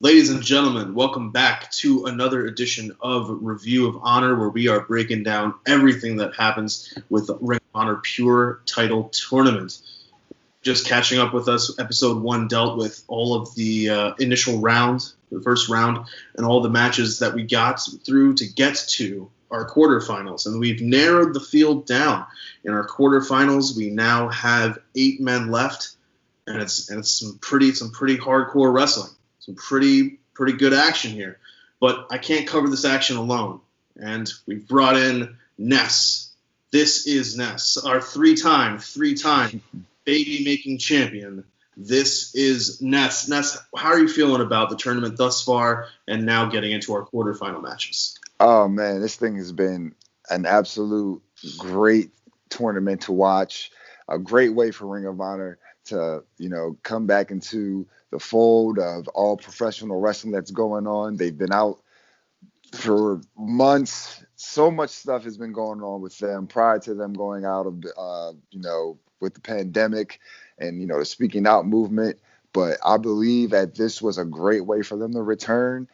Ladies and gentlemen, welcome back to another edition of Review of Honor, where we are breaking down everything that happens with the Ring of Honor Pure Title Tournament. Just catching up with us, episode 1 dealt with all of the initial round, the first round, and all the matches that we got through to get to our quarterfinals. And we've narrowed the field down. In our quarterfinals, we now have 8 men left, and it's some pretty hardcore wrestling. Some pretty good action here. But I can't cover this action alone. And we've brought in Ness. This is Ness, our three-time Baby Making Champion. This is Ness. Ness, how are you feeling about the tournament thus far and now getting into our quarterfinal matches? Oh, man, this thing has been an absolute great tournament to watch. A great way for Ring of Honor to, come back into the fold of all professional wrestling that's going on. They've been out for months. So much stuff has been going on with them prior to them going out of, with the pandemic and, the speaking out movement. But I believe that this was a great way for them to return.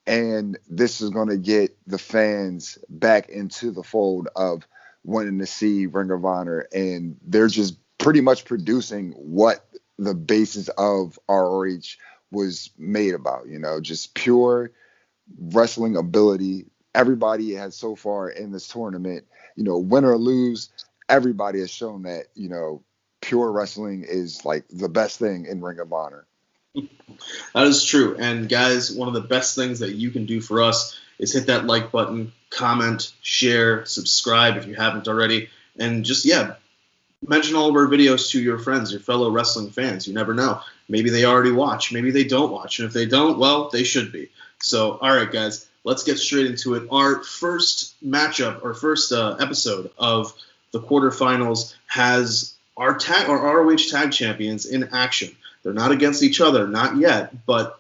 And this is going to get the fans back into the fold of wanting to see Ring of Honor. And they're just pretty much producing what the basis of ROH was made about, just pure wrestling ability. Everybody has so far in this tournament, win or lose, everybody has shown that, pure wrestling is like the best thing in Ring of Honor. That is true. And guys, one of the best things that you can do for us is hit that like button, comment, share, subscribe if you haven't already, and just, mention all of our videos to your friends, your fellow wrestling fans. You never know. Maybe they already watch. Maybe they don't watch. And if they don't, well, they should be. So, all right, guys, let's get straight into it. Our first matchup, our first episode of the quarterfinals has our ROH tag champions in action. They're not against each other, not yet, but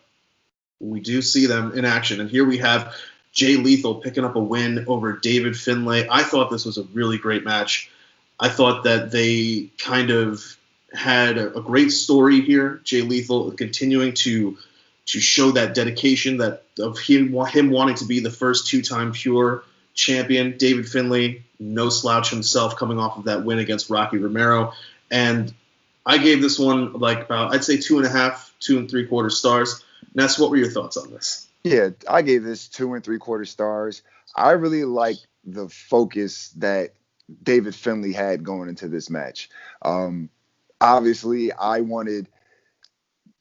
we do see them in action. And here we have Jay Lethal picking up a win over David Finlay. I thought this was a really great match. I thought that they kind of had a great story here. Jay Lethal continuing to show that dedication that of him wanting to be the first 2-time pure champion. David Finlay, no slouch himself, coming off of that win against Rocky Romero. And I gave this one I'd say 2.5, 2 3/4 stars. Ness, what were your thoughts on this? Yeah, I gave this 2 3/4 stars. I really like the focus that David Finlay had going into this match. Obviously, I wanted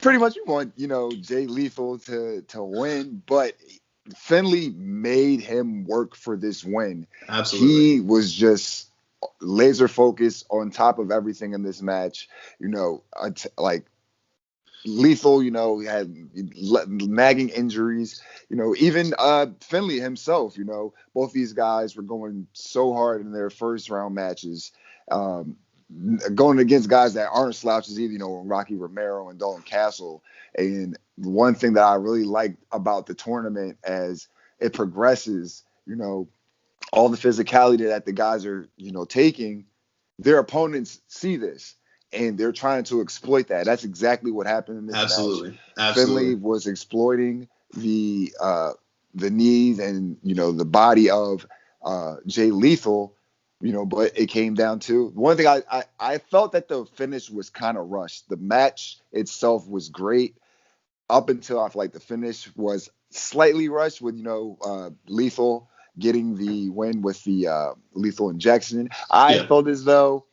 Jay Lethal to win, but Finlay made him work for this win. Absolutely. He was just laser focused on top of everything in this match. Lethal, had nagging injuries. Even Finlay himself, both these guys were going so hard in their first round matches, going against guys that aren't slouches either, Rocky Romero and Dalton Castle. And one thing that I really liked about the tournament as it progresses, all the physicality that the guys are, taking, their opponents see this. And they're trying to exploit that. That's exactly what happened in this match. Absolutely. Finlay was exploiting the knees and the body of Jay Lethal, but it came down to one thing. I felt that the finish was kind of rushed. The match itself was great up until I feel like the finish was slightly rushed with Lethal getting the win with the lethal injection. I felt as though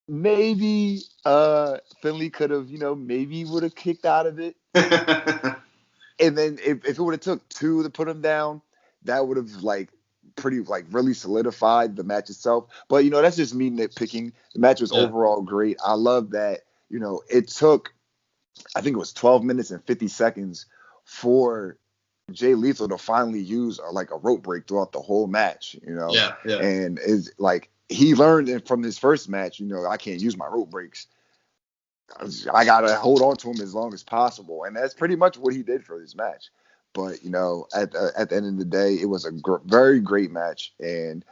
maybe Finlay could have, maybe would have kicked out of it. And then if it would have took 2 to put him down, that would have really solidified the match itself. But, that's just me nitpicking. The match was overall great. I love that, it took, I think it was 12 minutes and 50 seconds for Jay Lethal to finally use a rope break throughout the whole match, Yeah. And it's he learned from his first match, I can't use my rope breaks. I got to hold on to him as long as possible. And that's pretty much what he did for this match. But, at the end of the day, it was a very great match. And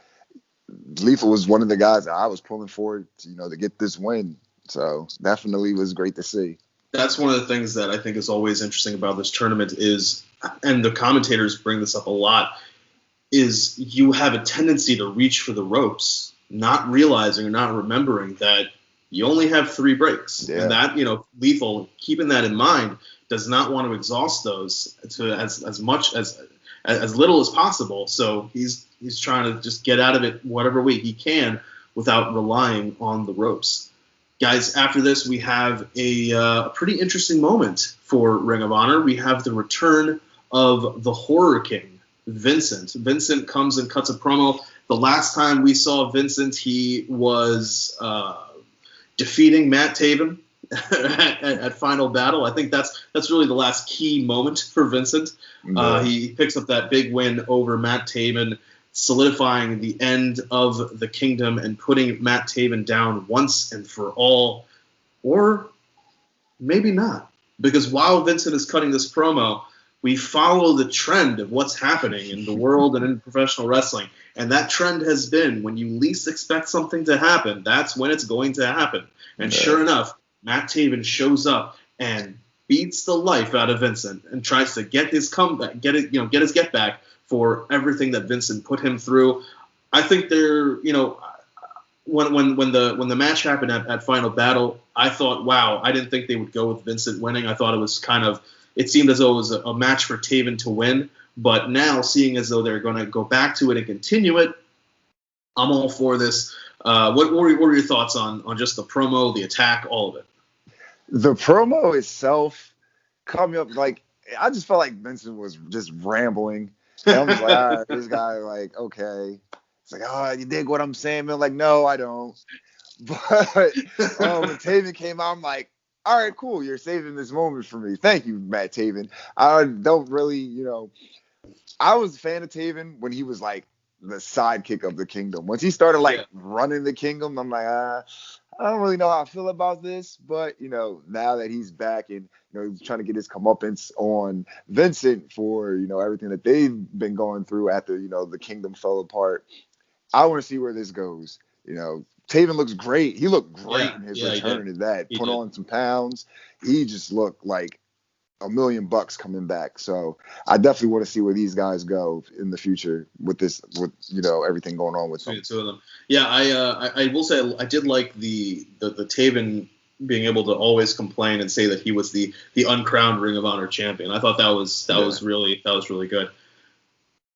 Lethal was one of the guys that I was pulling for, to get this win. So definitely was great to see. That's one of the things that I think is always interesting about this tournament is, and the commentators bring this up a lot, is you have a tendency to reach for the ropes, not realizing or not remembering that you only have 3 breaks. Yeah. And that, Lethal, keeping that in mind, does not want to exhaust those to as much as little as possible. So he's trying to just get out of it whatever way he can without relying on the ropes. Guys, after this, we have a pretty interesting moment for Ring of Honor. We have the return of the Horror King, Vincent. Vincent comes and cuts a promo. The last time we saw Vincent, he was defeating Matt Taven at Final Battle. I think that's really the last key moment for Vincent. He picks up that big win over Matt Taven, solidifying the end of the kingdom and putting Matt Taven down once and for all. Or maybe not. Because while Vincent is cutting this promo, we follow the trend of what's happening in the world and in professional wrestling. And that trend has been when you least expect something to happen, that's when it's going to happen. And sure enough, Matt Taven shows up and beats the life out of Vincent and tries to get his comeback, get his get back for everything that Vincent put him through. I think when the match happened at Final Battle, I thought, wow, I didn't think they would go with Vincent winning. I thought it seemed as though it was a match for Taven to win. But now, seeing as though they're going to go back to it and continue it, I'm all for this. What were your thoughts on just the promo, the attack, all of it? The promo itself caught me up. Like, I just felt like Vincent was just rambling. And I was like, all right, this guy, like, okay. It's like, oh, you dig what I'm saying, man? Like, no, I don't. But when Taven came out, I'm like, all right, cool. You're saving this moment for me. Thank you, Matt Taven. I don't really, I was a fan of Taven when he was like the sidekick of the kingdom. Once he started running the kingdom, I'm like, I don't really know how I feel about this. But, now that he's back and, he's trying to get his comeuppance on Vincent for, everything that they've been going through after, the kingdom fell apart. I want to see where this goes. Taven looks great. He looked great in his return to that. Put on some pounds. He just looked like $1 million coming back. So I definitely want to see where these guys go in the future with everything going on with them. The two of them. Yeah, I will say I did like the Taven being able to always complain and say that he was the uncrowned Ring of Honor champion. I thought that was really good.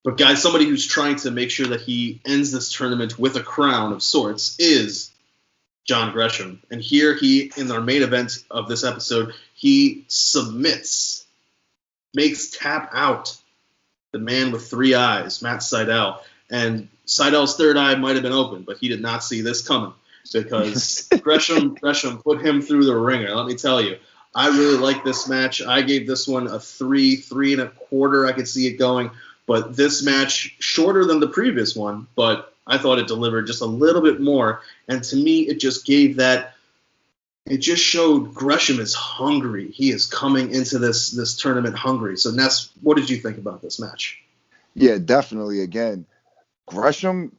But guys, somebody who's trying to make sure that he ends this tournament with a crown of sorts is John Gresham. And here in our main event of this episode, he submits, makes tap out the man with 3 eyes, Matt Sydal. And Sydal's third eye might have been open, but he did not see this coming because Gresham put him through the ringer. Let me tell you, I really like this match. I gave this one a 3.25. I could see it going. But this match, shorter than the previous one, but I thought it delivered just a little bit more. And to me, it just showed Gresham is hungry. He is coming into this tournament hungry. So, Ness, what did you think about this match? Yeah, definitely. Again, Gresham,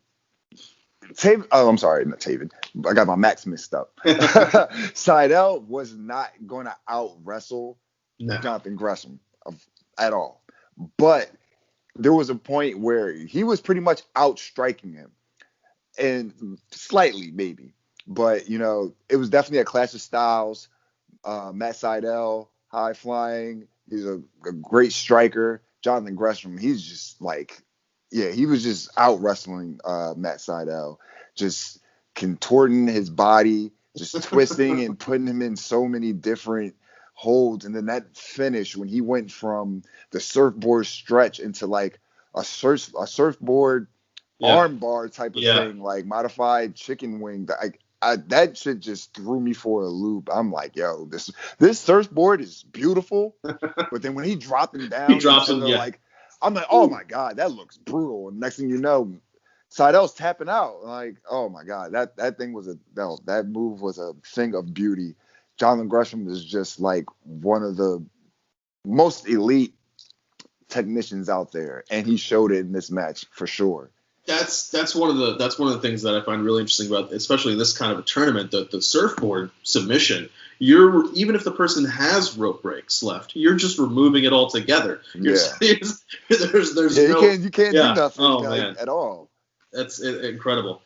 I'm sorry, not Taven. I got my Max mixed up. Sydal was not going to out-wrestle Jonathan Gresham at all. But there was a point where he was pretty much outstriking him, and slightly maybe, but it was definitely a clash of styles. Matt Sydal, high flying, he's a great striker. Jonathan Gresham, he's just he was just out wrestling Matt Sydal, just contorting his body, just twisting and putting him in so many different holds. And then that finish when he went from the surfboard stretch into like a surfboard arm bar type of thing, like modified chicken wing. That shit just threw me for a loop. I'm like, yo, this surfboard is beautiful. But then when he dropped him down, I'm like, oh my God, that looks brutal. And next thing you know, Sydal's tapping out. Like, oh my God, that thing was that move was a thing of beauty. Jonathan Gresham is just like one of the most elite technicians out there, and he showed it in this match for sure. That's one of the things that I find really interesting about, especially in this kind of a tournament, the surfboard submission. Even if the person has rope breaks left, you're just removing it altogether. Yeah. There's Yeah, no you can't do yeah. nothing Oh like, man, at all. that's incredible.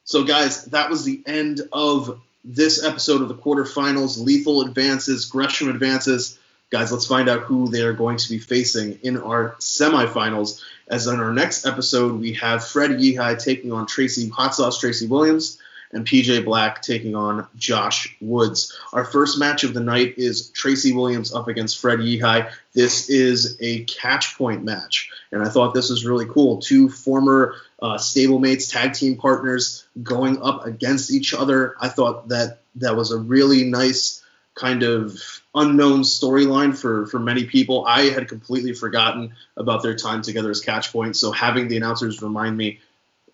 So guys, that was the end of this episode of the quarterfinals. Lethal advances, Gresham advances. Guys, let's find out who they are going to be facing in our semifinals. As in our next episode, we have Fred Yeehai taking on Hot Sauce Tracy Williams, and PJ Black taking on Josh Woods. Our first match of the night is Tracy Williams up against Fred Yeehai. This is a catch point match, and I thought this was really cool. Two former stablemates, tag team partners going up against each other. I thought that was a really nice kind of unknown storyline for many people. I had completely forgotten about their time together as catch point, so having the announcers remind me,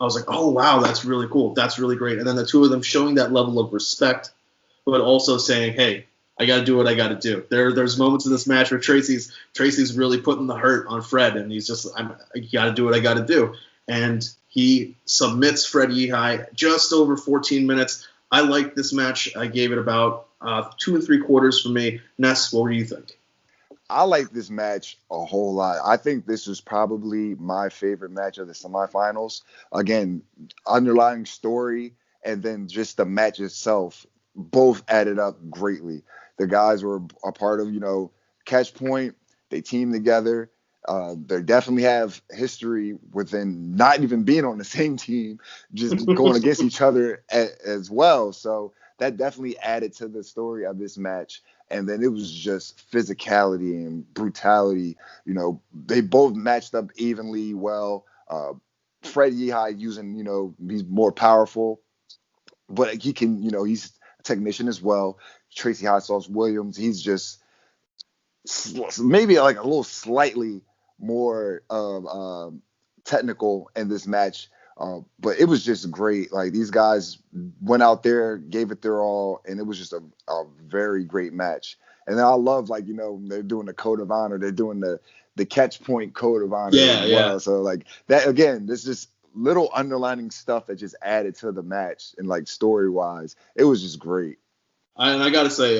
I was like, oh, wow, that's really cool. That's really great. And then the two of them showing that level of respect, but also saying, hey, I got to do what I got to do. There's moments in this match where Tracy's really putting the hurt on Fred, and he's just, I got to do what I got to do. And he submits Fred Yeehai just over 14 minutes. I liked this match. I gave it about 2 3/4 for me. Ness, what do you think? I like this match a whole lot. I think this was probably my favorite match of the semifinals. Again, underlying story and then just the match itself both added up greatly. The guys were a part of, Catch Point. They teamed together. They definitely have history within not even being on the same team, just going against each other as well. So that definitely added to the story of this match. And then it was just physicality and brutality. They both matched up evenly well. Fred Yeehai using, he's more powerful, but he can, he's a technician as well. Tracy Hot Sauce Williams, he's just maybe like a little slightly more technical in this match. But it was just great. Like, these guys went out there, gave it their all, and it was just a very great match. And then I love, they're doing the code of honor. They're doing the catch point code of honor as well. So, like, that, again, this just little underlining stuff that just added to the match. And, like, story-wise, it was just great. And I got to say,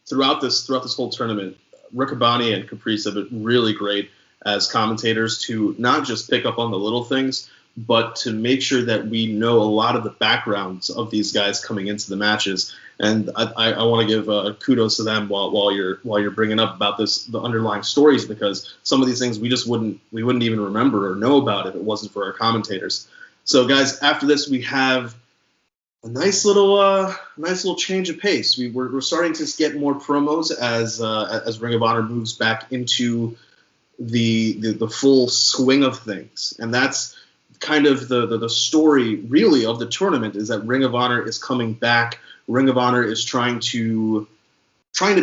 throughout this whole tournament, Riccaboni and Caprice have been really great as commentators to not just pick up on the little things, but to make sure that we know a lot of the backgrounds of these guys coming into the matches. And I want to give kudos to them while you're bringing up about the underlying stories, because some of these things we wouldn't even remember or know about if it wasn't for our commentators. So guys, after this we have a nice little change of pace. We're starting to get more promos as Ring of Honor moves back into the full swing of things, and that's kind of the story really of the tournament, is that Ring of Honor is coming back. Ring of Honor is trying to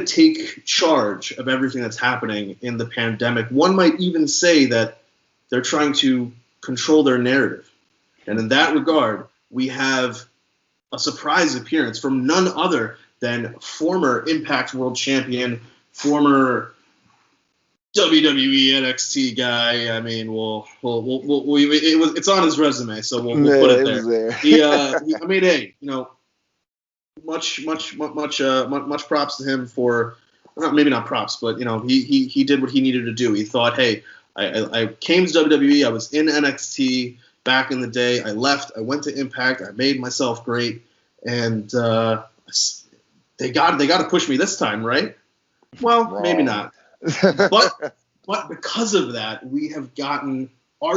take charge of everything that's happening in the pandemic. One might even say that they're trying to control their narrative. And in that regard, we have a surprise appearance from none other than former Impact World Champion, former WWE NXT guy. I mean, it's on his resume, so we'll put it there. I mean, hey, much props to him for, maybe not props, but he did what he needed to do. He thought, hey, I came to WWE, I was in NXT back in the day, I left, I went to Impact, I made myself great, and they got to push me this time, right? Well, Wrong. Maybe not. But because of that, we have gotten we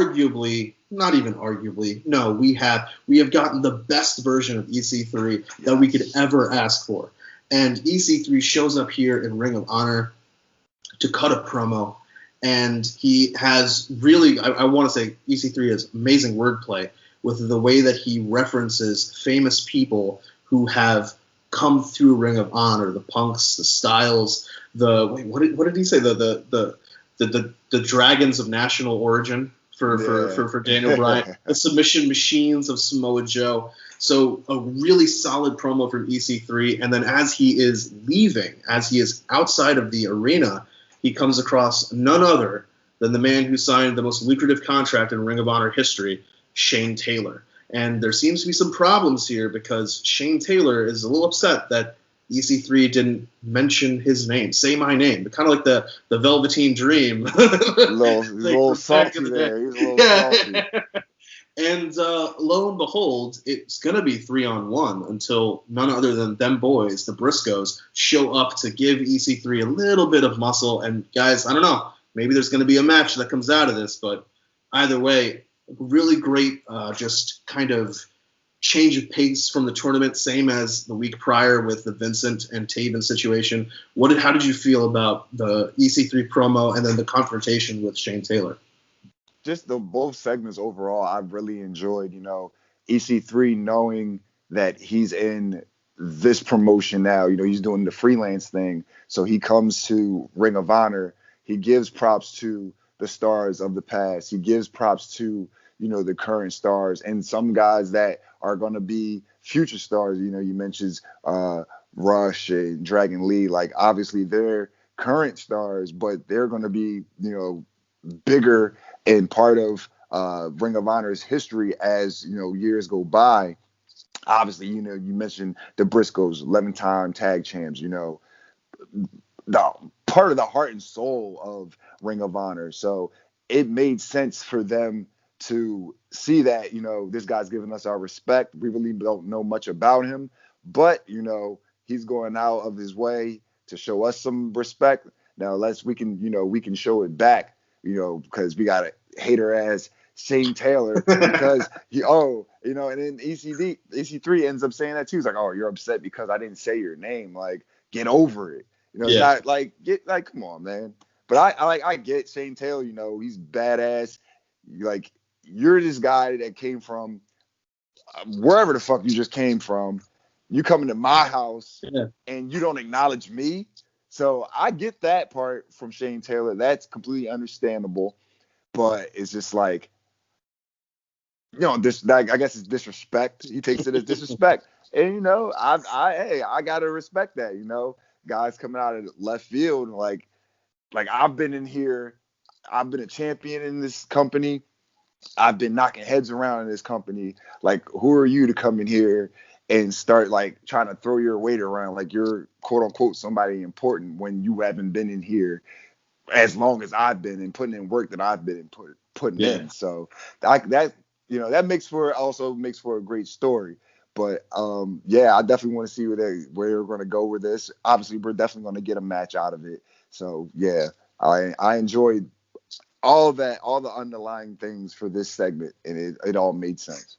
have gotten the best version of EC3 that we could ever ask for. And EC3 shows up here in Ring of Honor to cut a promo, and he has really, I want to say EC3 has amazing wordplay with the way that he references famous people who have come through Ring of Honor, the Punks, the Styles, what did he say? The Dragons of National Origin for Daniel Bryan, the Submission Machines of Samoa Joe. So a really solid promo from EC3. And then as he is leaving, as he is outside of the arena, he comes across none other than the man who signed the most lucrative contract in Ring of Honor history, Shane Taylor. And there seems to be some problems here because Shane Taylor is a little upset that EC3 didn't mention his name, say my name, kind of like the Velveteen Dream. A little salty there. He's a little salty. And lo and behold, it's going to be 3-on-1 until none other than them boys, the Briscoes, show up to give EC3 a little bit of muscle. And guys, I don't know, maybe there's going to be a match that comes out of this, but either way, really great just kind of change of pace from the tournament, same as the week prior with the Vincent and Taven situation. How did you feel about the EC3 promo and then the confrontation with Shane Taylor? Just both segments overall, I really enjoyed. EC3 knowing that he's in this promotion now. He's doing the freelance thing, so he comes to Ring of Honor. He gives props to the stars of the past. He gives props to the current stars and some guys that are going to be future stars. You mentioned Rush and Dragon Lee. Like, obviously they're current stars, but they're going to be bigger and part of Ring of Honor's history as years go by. Obviously, you mentioned the Briscoes, 11-time tag champs. The part of the heart and soul of Ring of Honor. So it made sense for them to see that this guy's giving us our respect. We really don't know much about him, but he's going out of his way to show us some respect. Now we can show it back. Because we got a hater ass Shane Taylor because and then EC3 ends up saying that too. He's like, oh, you're upset because I didn't say your name. Like, get over it. Not like come on, man. But I get Shane Taylor. He's badass. Like, you're this guy that came from wherever the fuck you just came from. You come into my house and you don't acknowledge me. So I get that part from Shane Taylor. That's completely understandable. But it's just like, I guess it's disrespect. He takes it as disrespect. And, I got to respect that, guys coming out of left field. Like I've been in here. I've been a champion in this company. I've been knocking heads around in this company. Like, who are you to come in here and start trying to throw your weight around like you're quote unquote somebody important when you haven't been in here as long as I've been and putting in work that I've been putting in. So that makes for a great story. But I definitely want to see where they're going to go with this. Obviously, we're definitely going to get a match out of it. So yeah, I enjoyed all the underlying things for this segment, and it all made sense.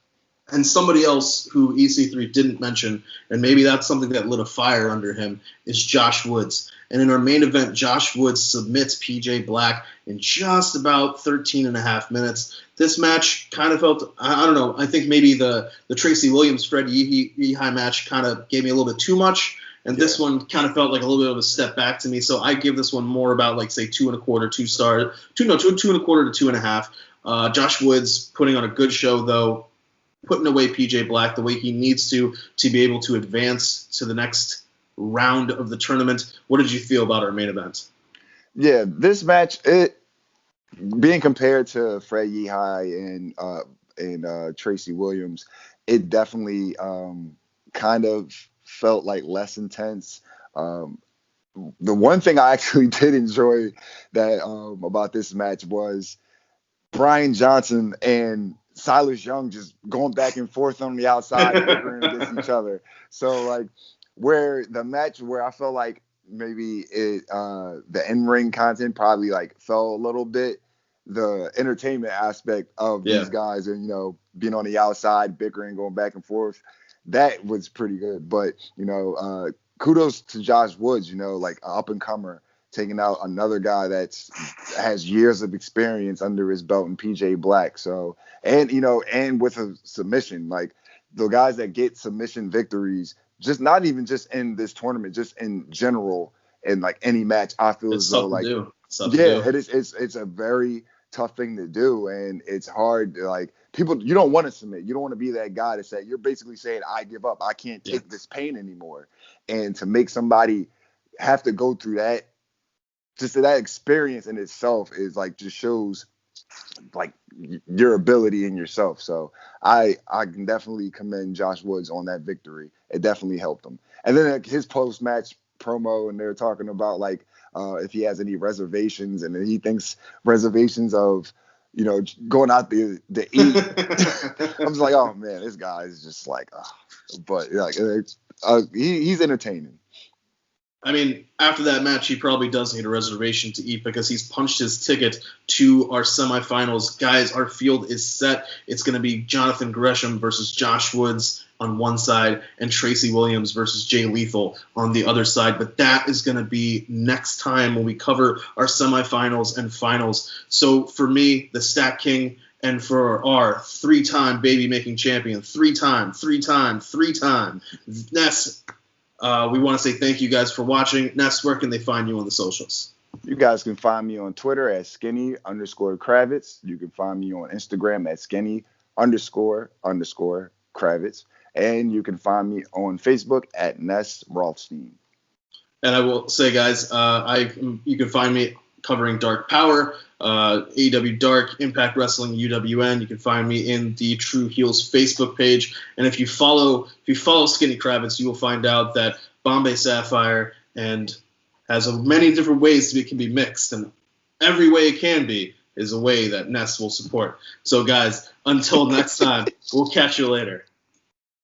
And somebody else who EC3 didn't mention, and maybe that's something that lit a fire under him, is Josh Woods. And in our main event, Josh Woods submits PJ Black in just about 13 and a half minutes. This match kind of felt, I don't know, I think maybe the Tracy Williams-Fred Yeehai match kind of gave me a little bit too much. And this one kind of felt like a little bit of a step back to me. So I give this one more about, say, 2.25, 2 stars. 2.25 to 2.5. Josh Woods putting on a good show, though, putting away PJ Black the way he needs to be able to advance to the next round of the tournament. What did you feel about our main event? Yeah, this match, it being compared to Fred Yeehai and Tracy Williams, it definitely kind of felt like less intense. The one thing I actually did enjoy that about this match was Brian Johnson and Silas Young just going back and forth on the outside, bickering against each other. So where the match where I felt like maybe the in-ring content probably fell a little bit, the entertainment aspect of these guys and being on the outside, bickering, going back and forth, that was pretty good. But kudos to Josh Woods, up and comer, taking out another guy that has years of experience under his belt in PJ Black. So, and with a submission, the guys that get submission victories, just not even just in this tournament, just in general, in any match, I feel as though it is. It's a very tough thing to do, and it's hard. People, you don't want to submit. You don't want to be that guy to say, you're basically saying, I give up. I can't take this pain anymore. And to make somebody have to go through that, just that experience in itself is just shows your ability in yourself. So I can definitely commend Josh Woods on that victory. It definitely helped him. And then his post match promo, and they're talking about like if he has any reservations, and then he thinks reservations of going out there to eat. I'm just like, oh man, this guy is just like, but like he's entertaining. I mean, after that match, he probably does need a reservation to eat because he's punched his ticket to our semifinals. Guys, our field is set. It's going to be Jonathan Gresham versus Josh Woods on one side and Tracy Williams versus Jay Lethal on the other side. But that is going to be next time when we cover our semifinals and finals. So for me, the Stat King, and for our three-time baby making champion, three-time, Ness, we want to say thank you guys for watching. Ness, where can they find you on the socials? You guys can find me on Twitter at skinny_Kravitz. You can find me on Instagram at skinny__Kravitz. And you can find me on Facebook at Ness Rothstein. And I will say, guys, you can find me covering Dark Power, AEW Dark, Impact Wrestling, UWN. You can find me in the True Heels Facebook page. And if you follow Skinny Kravitz, you will find out that Bombay Sapphire and has many different ways it can be mixed, and every way it can be is a way that Ness will support. So, guys, until next time, we'll catch you later.